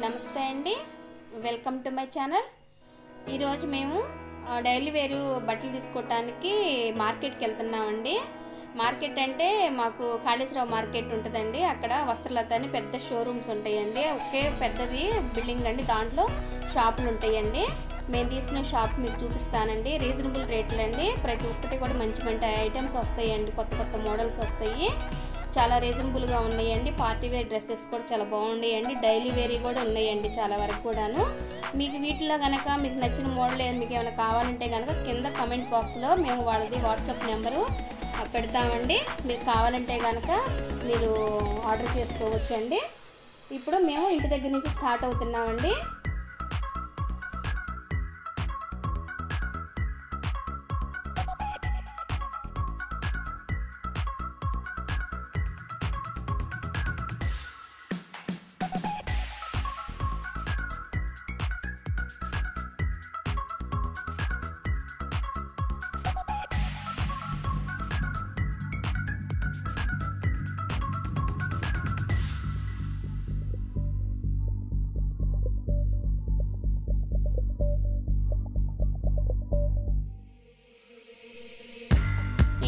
నమస్తే అండి, welcome to my channel. ఈరోజు మేము డైలీ వేరు బట్టలు తీసుకోవడానికి మార్కెట్కి వెళ్తున్నామండి. మార్కెట్ అంటే మాకు కాళేశ్వరరావు మార్కెట్ ఉంటుందండి. అక్కడ వస్త్రలత అని పెద్ద షోరూమ్స్ ఉంటాయండి. ఒకే పెద్దది బిల్డింగ్ అండి, దాంట్లో షాపులు ఉంటాయండి. మేము తీసుకున్న షాప్ మీకు చూపిస్తానండి. రీజనబుల్ రేట్లు అండి. ప్రతి ఒక్కటి కూడా మంచి మంచి ఐటమ్స్ వస్తాయండి, కొత్త కొత్త మోడల్స్ వస్తాయి. చాలా రీజనబుల్గా ఉన్నాయండి. పార్టీ వేర్ డ్రెస్సెస్ కూడా చాలా బాగున్నాయండి. డైలీ వేరీ కూడా ఉన్నాయండి చాలా వరకు కూడాను. మీకు వీటిలో కనుక మీకు నచ్చిన మోడల్ మీకు ఏమైనా కావాలంటే కనుక కింద కమెంట్ బాక్స్లో మేము వాళ్ళది వాట్సాప్ నెంబరు పెడతామండి. మీకు కావాలంటే కనుక మీరు ఆర్డర్ చేసుకోవచ్చండి. ఇప్పుడు మేము ఇంటి దగ్గర నుంచి స్టార్ట్ అవుతున్నామండి.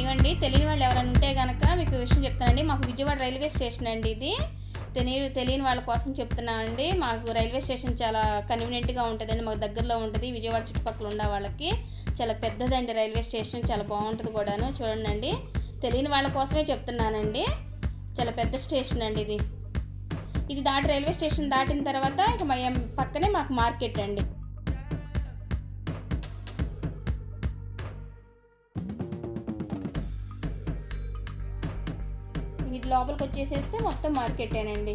ఇవ్వండి, తెలియని వాళ్ళు ఎవరైనా ఉంటే కనుక మీకు విషయం చెప్తానండి. మాకు విజయవాడ రైల్వే స్టేషన్ అండి ఇది. తెలియని వాళ్ళ కోసం చెప్తున్నానండి. మాకు రైల్వే స్టేషన్ చాలా కన్వీనియంట్గా ఉంటుందండి. మాకు దగ్గరలో ఉంటుంది. విజయవాడ చుట్టుపక్కల ఉండే వాళ్ళకి చాలా పెద్దదండి రైల్వే స్టేషన్, చాలా బాగుంటుంది కూడాను. చూడండి, తెలియని వాళ్ళ కోసమే చెప్తున్నానండి. చాలా పెద్ద స్టేషన్ అండి ఇది దాటి రైల్వే స్టేషన్ దాటిన తర్వాత ఇక పక్కనే మాకు మార్కెట్ అండి. ఇది లోపలికి వచ్చేసేస్తే మొత్తం మార్కెటేనండి.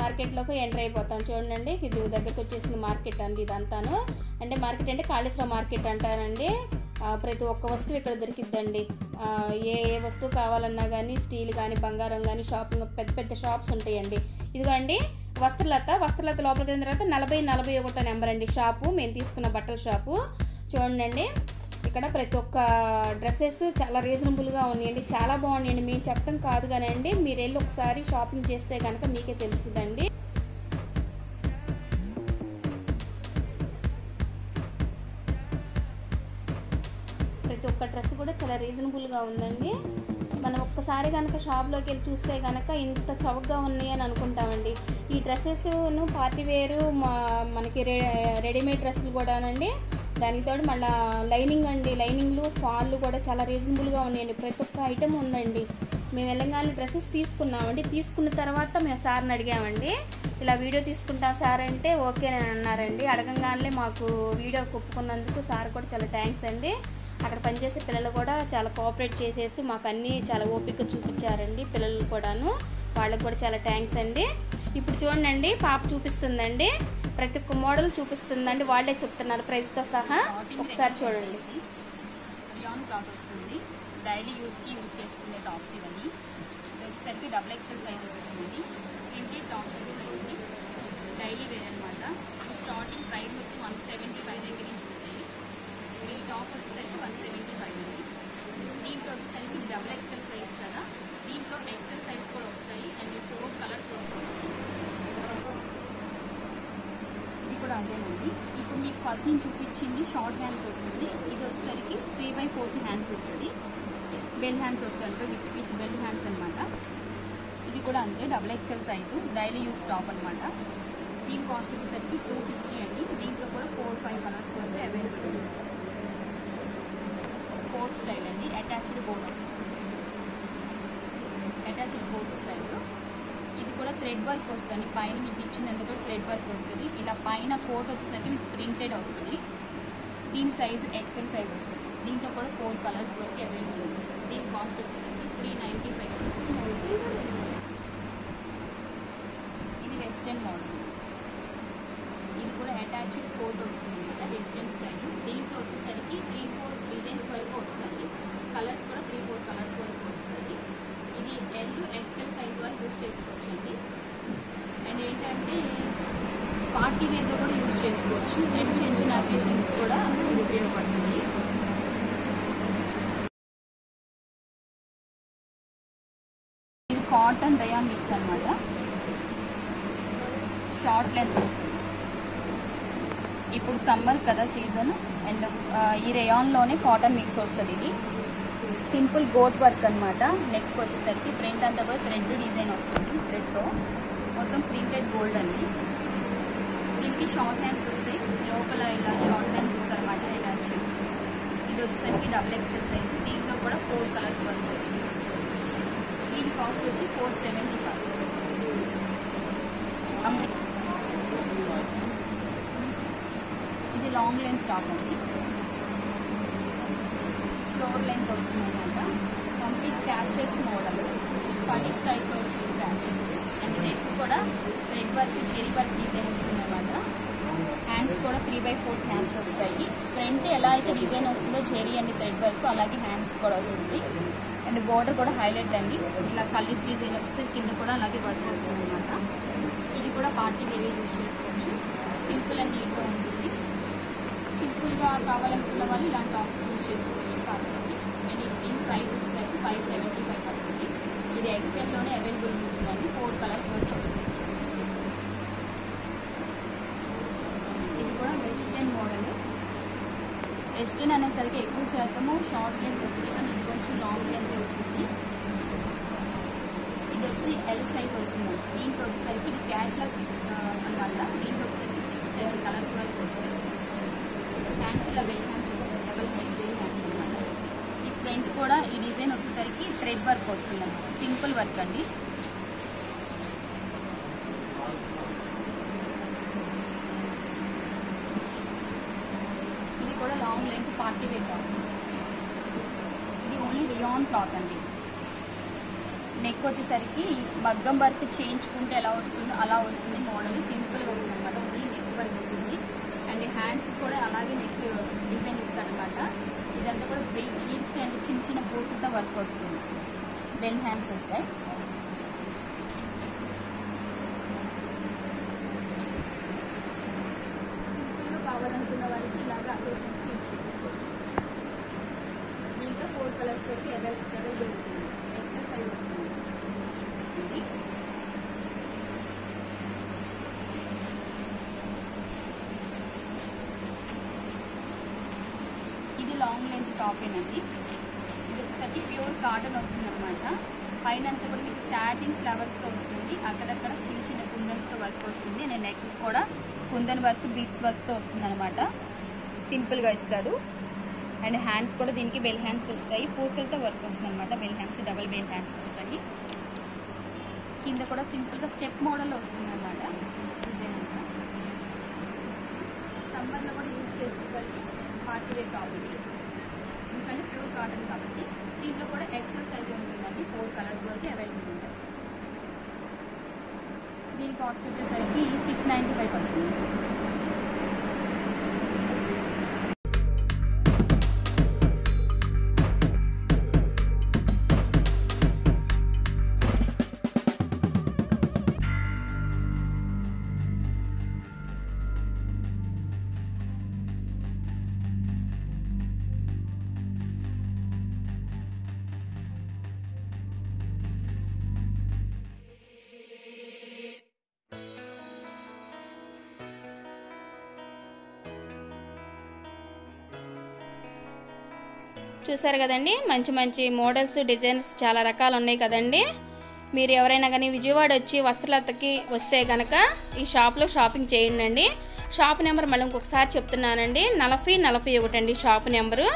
మార్కెట్లోకి ఎంటర్ అయిపోతాం. చూడండి, ఇది దగ్గరకు వచ్చేసింది మార్కెట్ అండి. ఇదంతాను అంటే మార్కెట్ అంటే కాళేశ్వరం మార్కెట్ అంటారండి. ప్రతి ఒక్క వస్తువు ఇక్కడ దొరికిద్దండి. ఏ వస్తువు కావాలన్నా కానీ స్టీల్ కానీ బంగారం కానీ షాపింగ్ పెద్ద పెద్ద షాప్స్ ఉంటాయండి. ఇదిగోండి వస్త్రలత లోపలికి వెళ్ళిన తర్వాత 4041 నెంబర్ అండి షాపు, మేము తీసుకున్న బట్టల షాపు. చూడండి, ఇక్కడ ప్రతి ఒక్క డ్రెస్సెస్ చాలా రీజనబుల్గా ఉన్నాయండి, చాలా బాగున్నాయండి. మేము చెప్పడం కాదు కానీ అండి, మీరు వెళ్ళి ఒకసారి షాపింగ్ చేస్తే కనుక మీకే తెలుస్తుందండి. ప్రతి ఒక్క డ్రెస్ కూడా చాలా రీజనబుల్గా ఉందండి. మనం ఒక్కసారి కనుక షాప్లోకి వెళ్ళి చూస్తే కనుక ఇంత చౌకగా ఉన్నాయి అని అనుకుంటామండి. ఈ డ్రెస్సెస్ను పార్టీ వేరు మనకి రెడీమేడ్ డ్రెస్సులు కూడానండి. దానికి తోడు మళ్ళీ లైనింగ్లు ఫాళ్ళు కూడా చాలా రీజనబుల్గా ఉన్నాయండి. ప్రతి ఒక్క ఐటెం ఉందండి. మేము వెళ్ళంగానే డ్రెస్సెస్ తీసుకున్నామండి. తీసుకున్న తర్వాత మేము సార్ని అడిగామండి, ఇలా వీడియో తీసుకుంటాం సార్ అంటే ఓకే అని అన్నారండి. అడగంగానే మాకు వీడియో ఒప్పుకున్నందుకు సార్ కూడా చాలా థ్యాంక్స్ అండి. అక్కడ పనిచేసే పిల్లలు కూడా చాలా కోఆపరేట్ చేసేసి మాకు అన్నీ చాలా ఓపిక చూపించారండి. పిల్లలు కూడాను, వాళ్ళకి కూడా చాలా థ్యాంక్స్ అండి. ఇప్పుడు చూడండి, పాప చూపిస్తుందండి, ప్రతి ఒక్క మోడల్ చూపిస్తుందండి. వాళ్ళే చెప్తున్నారు ప్రైస్తో సహా. ఒకసారి చూడండి. రియాన్ క్లాత్ వస్తుంది, డైలీ యూజ్ చేసుకునే టాప్స్ ఇవన్నీ. వచ్చేసరికి XXL సైజ్ వస్తుంది. ప్రింటెడ్ టాప్స్ వస్తుంది, డైలీ వేర్ అనమాట. స్టార్టింగ్ ప్రైస్ వచ్చి 175 దగ్గర నుంచి ఉంటుంది. ఈ టాప్ వచ్చేసరికి 175 అండి. దీంట్లో వచ్చేసరికి ఇది XXL సైజ్ కదా, దీంట్లో XL సైజ్ కూడా వస్తాయి అండ్ 4 కలర్స్ వస్తాయి. ఇది కూడా అదేనండి. ఇప్పుడు మీకు ఫస్ట్ నేను చూపించింది షార్ట్ హ్యాండ్స్ వస్తుంది. ఇది వచ్చేసరికి 3/4 హ్యాండ్స్ వస్తుంది. బెల్ హ్యాండ్స్ వస్తుంది, విత్ బెల్ హ్యాండ్స్ అనమాట. ఇది కూడా అంతే, XXL size daily use top అనమాట. దీని కాస్ట్ వచ్చేసరికి 250 అండి. దీంట్లో కూడా 4-5 కలర్స్ వరకు అవైలబుల్ ఉంది. కోట్ స్టైల్ అండి, అటాచ్డ్ బోర్డ్ స్టైల్. ఇది కూడా థ్రెడ్ వర్క్ వస్తుంది. పైన మీకు ఇచ్చినందుకు థ్రెడ్ వర్క్ వస్తుంది. ఇలా పైన కోట్ వచ్చేసరికి మీకు ప్రింటెడ్ వస్తుంది. దీని సైజు XL సైజ్ వస్తుంది. దీంట్లో కూడా 4 కలర్స్ వరకు అవైలబుల్ ఉంది. దీని కాస్ట్ వచ్చేసరికి 395. ఇది వెస్టర్న్ మోడల్. ఇది కూడా అటాచ్డ్ కోట్ వస్తుంది కదా, వెస్టర్న్ స్టైల్. దీంట్లో వచ్చేసరికి 3-4 డిజైన్స్ వరకు వస్తాయి. కలర్స్ కూడా 3-4 కలర్స్ వరకు వస్తాయి. ఇది XL సైజ్ వాళ్ళు యూజ్ చేసుకోవచ్చండి. అండ్ ఏంటంటే పార్టీ వేర్గా కూడా యూజ్ చేసుకోవచ్చు. అండ్ చిన్న చిన్న అకేషన్స్ కూడా ఇది ఉపయోగపడుతుంది. ఇది కాటన్ రయాన్ మిక్స్ అనమాట. షార్ట్ లెంత్ వస్తుంది. ఇప్పుడు సమ్మర్ కదా సీజన్, అండ్ ఈ రేయాన్లోనే కాటన్ మిక్స్ వస్తుంది. ఇది సింపుల్ గోట్ వర్క్ అనమాట. నెక్ వచ్చేసరికి ప్రింట్ అంతా కూడా థ్రెడ్ డిజైన్ వస్తుంది. థ్రెడ్తో మొత్తం ప్రింటెడ్ గోల్డ్ అండి. దీనికి షార్ట్ హ్యాండ్స్ వస్తాయి, లోపల ఇలా షార్ట్ హ్యాండ్స్ వస్తాయి అనమాట అటాచ్. ఇది వచ్చేసరికి XXL సైజ్. దీంట్లో కూడా 4 కలర్స్ వర్క్ వస్తుంది. దీని కాస్ట్ వచ్చి 475. ఇది లాంగ్ లెంత్ టాప్ అండి. ఫ్లోర్ లెంత్ వస్తుంది అనమాట. కంప్లీట్ ప్యాచెస్ మోడల్ కాలేజ్ టైప్లో వస్తుంది ప్యాచెస్. అండ్ నెక్ కూడా thread work cherry work design వస్తుంది అనమాట. హ్యాండ్స్ కూడా 3/4 హ్యాండ్స్ వస్తాయి. ఫ్రంట్ ఎలా అయితే డిజైన్ వస్తుందో చెరీ అండ్ థ్రెడ్ వర్క్, అలాగే హ్యాండ్స్ కూడా వస్తుంది. అండ్ బోర్డర్ కూడా హైలైట్ అండి. ఇలా కలీస్ డిజైన్ వస్తే కింద కూడా అలాగే వర్క్ వస్తుంది అనమాట. ఇది కూడా పార్టీ వేరే యూజ్ చేసుకోవచ్చు. సింపుల్ అండ్ నీట్గా ఉంటుంది. సింపుల్గా కావాలనుకున్న వాళ్ళు ఇలాంటి టాప్స్ యూజ్ చేసుకోవచ్చు కాబట్టి. అండ్ దీని ప్రైస్ వచ్చేసరికి 575 పడుతుంది. ఇది XLలోనే అవైలబుల్ ఉంటుందండి. 4 కలర్స్ వర్క్ వస్తుంది. ఇది కూడా వెస్టర్న్ మోడల్. వెస్టర్న్ అనేసరికి ఎక్కువ శాతము షార్ట్ లెంత్ వస్తుంది, కానీ ఇంకొంచెం లాంగ్ లెంత్ వస్తుంది. ఇది వచ్చి L సైజ్ వస్తుంది. దీంట్లో వచ్చేసరికి ఇది క్యాట్లాగ్ అనమాట. దీంట్లో వచ్చేసరికి 6-7 కలర్స్ వరకు వస్తాయి. హ్యాండ్స్ ఇలా వెల్ హ్యాండ్స్ వస్తాయి, డబల్ హ్యాండ్స్ అనమాట. ఈ ఫ్రంట్ కూడా ఈ డిజైన్ వచ్చేసరికి థ్రెడ్ వర్క్ వస్తుంది, సింపుల్ వర్క్ అండి. ఇది కూడా long length party wear top. ఇది ఓన్లీ రియాన్ క్లాత్ అండి. నెక్ వచ్చేసరికి మగ్గం వర్క్ చేయించుకుంటే ఎలా వస్తుందో అలా వస్తుంది. మోడల్ సింపుల్గా వస్తుంది అనమాట. ఓన్లీ నెక్ వర్క్ వస్తుంది. అండ్ హ్యాండ్స్ కూడా అలాగే నెక్ డిజైన్ ఇస్తారనమాట. ఇదంతా కూడా స్లీవ్స్కి అండ్ చిన్న చిన్న పూసలతో వర్క్ వస్తుంది. బెల్ హ్యాండ్స్ వస్తాయి. సింపుల్గా కావాలనుకున్న వారికి ఇలాగా అకేషన్స్కి యూజ్ చేసుకోవచ్చు. దీంట్లో 4 కలర్స్ వరకు అవైలబుల్ ఉంటుంది. XL సైజ్ వస్తుంది. ఇది లాంగ్ లెంత్ టాపేనండి. ఇది ఒకసారి ప్యూర్ కాటన్ వస్తుంది అనమాట. పైన అంతా కూడా మీకు సాటిన్ ఫ్లవర్స్తో వస్తుంది. అక్కడక్కడ చిన్న చిన్న కుందన్స్తో వర్క్ వస్తుంది. అండ్ నెక్ కూడా కుందన్ వర్క్ బీడ్స్ వర్క్స్తో వస్తుంది అనమాట. సింపుల్గా ఇస్తాడు. అండ్ హ్యాండ్స్ కూడా దీనికి బెల్ హ్యాండ్స్ వస్తాయి. పూసలతో వర్క్ వస్తుంది అనమాట. Bell hands, double bell hands వస్తాయి. కింద కూడా సింపుల్గా స్టెప్ మోడల్లో వస్తుంది అనమాట. డిజైన్ అంతా సమ్మర్లో కూడా యూజ్ చేసుకోగలిగి పార్టీ వేర్ టాప్ ఇది. ఎందుకంటే ప్యూర్ కాటన్ కాబట్టి. దీంట్లో కూడా XL సైజ్ ఉంటుందండి. 4 కలర్స్ వరకు అవైలబుల్ ఉంటాయి. దీని కాస్ట్ వచ్చేసరికి 695 పడుతుంది. చూసారు కదండి, మంచి మంచి మోడల్స్, డిజైన్స్ చాలా రకాలు ఉన్నాయి కదండి. మీరు ఎవరైనా కానీ విజయవాడ వచ్చి వస్త్రలతకి వస్తే కనుక ఈ షాప్లో షాపింగ్ చేయండి. షాప్ నెంబర్ మళ్ళీ ఇంకొకసారి చెప్తున్నానండి, 4041 అండి షాప్ నెంబరు.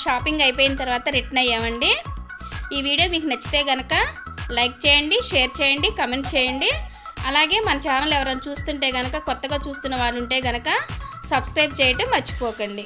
షాపింగ్ అయిపోయిన తర్వాత రిటర్న్ అయ్యామండి. ఈ వీడియో మీకు నచ్చితే కనుక లైక్ చేయండి, షేర్ చేయండి, కమెంట్ చేయండి. అలాగే మన ఛానల్ ఎవరైనా చూస్తుంటే కనుక, కొత్తగా చూస్తున్న వాళ్ళు ఉంటే కనుక సబ్స్క్రైబ్ చేయటం మర్చిపోకండి.